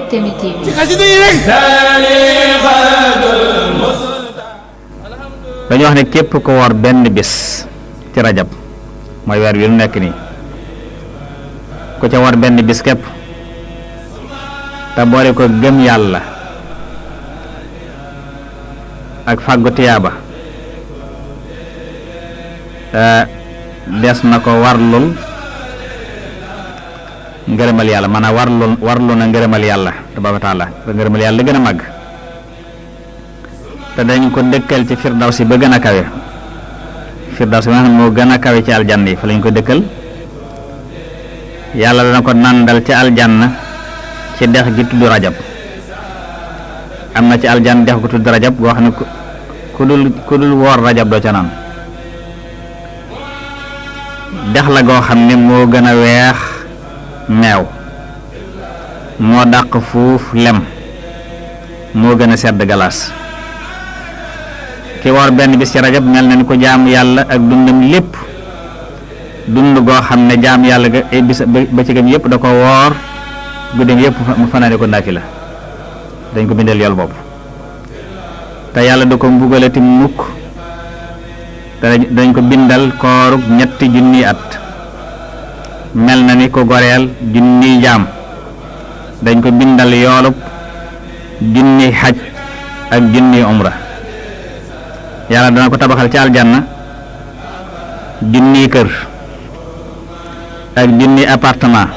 Temi TV. dañu wax ne képp ko woor benn bis ci rajab mooy weer wi nu nekk nii ku ca woor benn bis képp te boole ko gëm yàlla ak fàggu tiyaaba des na ko warlul ngërëmal yàlla maanaam warlu na ngërëmal yàlla tabaaraka taala te ngërëmal yàlla gën a màgg te dañ ko dëkkal ci firdawsi ba gën a kawe firdawsi ba nga xam moo gën a kawe ci aljanna yi fa lañ ko dëkkal yàlla dana ko nàndal ci aljanna ci dex gi tudd rajab am na ci aljanna dex gu tudd rajab goo xam ne ku dul woor rajab doo ca naan dex la goo xam ne moo gën a weex meew moo dàq fuuf lem moo gën a sedd galaas ki woor benn bis ci rajab mel na ni ko jaam yàlla ak dundam lépp dund goo xam ne jaam yàlla ga ay bis ba ci gëm yëpp da ko woor guddeem yëpp mu fanaane ko naafila dañ ko bindal yool bopp te yàlla da ko mbugalati mukk te dañ ko bindal koorug 3 junniy at mel na ni ko goreel junniy jaam dañ ko bindal yoolub junniy xaj ak junniy umra yàlla dana ko tabaxal ci aljanna junniy kër ak junniy appartement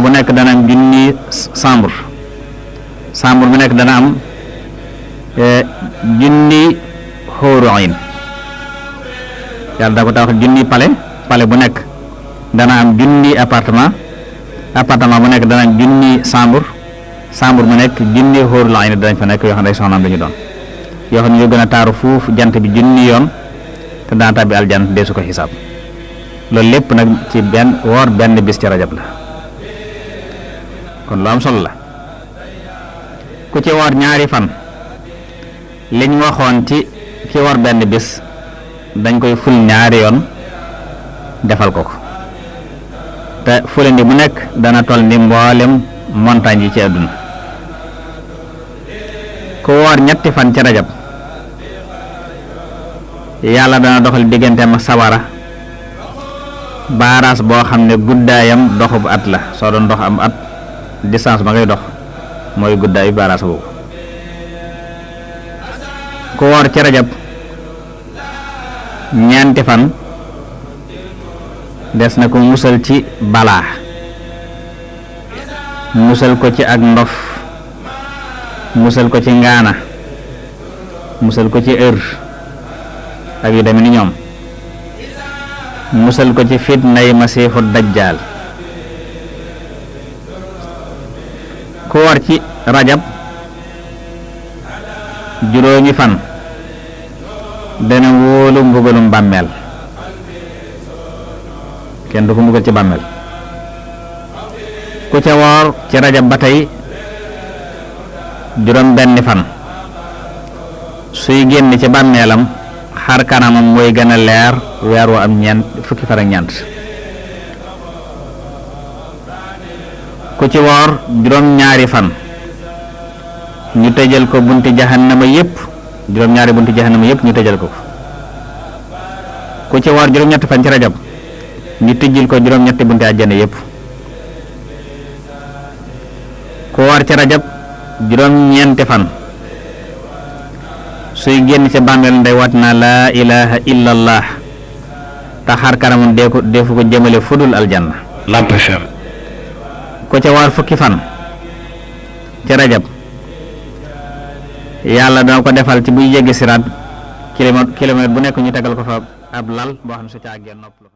bu nekk dana am junniy chambre bu nekk dana am junniy xóoru ayn yàlla dana ko tabaxal junniy palais bu nekk dana am junniy appartement bu nekk dana am junniy chambre bu nekk junniy xóoru ayn danañ fa nekk yoo xam ne ay soxnaam dañu doon yoo xam ne ñoo gën a taaru fuuf jant bi junni yoon te daan tàbbi aljant deesu ko xisaab loolu lépp nag ci woor benn bis ci rajab la kon lu am solo la ku ci woor ñaari fan liñ waxoon ci ki woor benn bis dañ koy ful ñaari yoon defal ko te fulandi bu nekk dana toll ni mboolem montagne yi ci àdduna ku woor ñetti fan ci rajab yàlla dana doxal digganteem ak sawara baaraas boo xam ne guddaayam doxub at la soo doon dox am at distance ba ngay dox mooy guddaayu baaraas boobu ku woor ci rajab ñeenti fan des na ko musal ci balaa musal ko ci ak ndof musal ko ci ngaana musal ko ci ak yu demee ni ñoom musal ko ci fitnay masiixu dajjaal ku war ci rajab juróomi fan dana wóolu mbugalum bàmmeel kenn du ko mbugal ci bàmmeel ku ca woor ci rajab ba tey juróom benni fan suy génn ci bàmmeelam xar kanamam mooy gën a leer weer wa am fukki fan ak ñeent ku ci woor juróom ñaari fan ñu tëjal ko bunti jahannama yépp juróom ñaari bunti jahannama yépp ñu tëjal ko ku ci woor juróom ñetti fan ci rajab ñu tëjal ko juróom ñetti bunti àjjana yépp ku woor ci rajab juróom ñeenti fan suy génn ci bàmmeel ndey wat na laa ilaha illallah te xar kanamam defu ko jëmale fudul aljanna Lamp FM ko ca war fukki fan ci rajab yàlla dana ko defal ci buy jéggi siraat kilomètre bu nekk ñu tegal ko fa ab lal boo xam ne su ca àggee nopp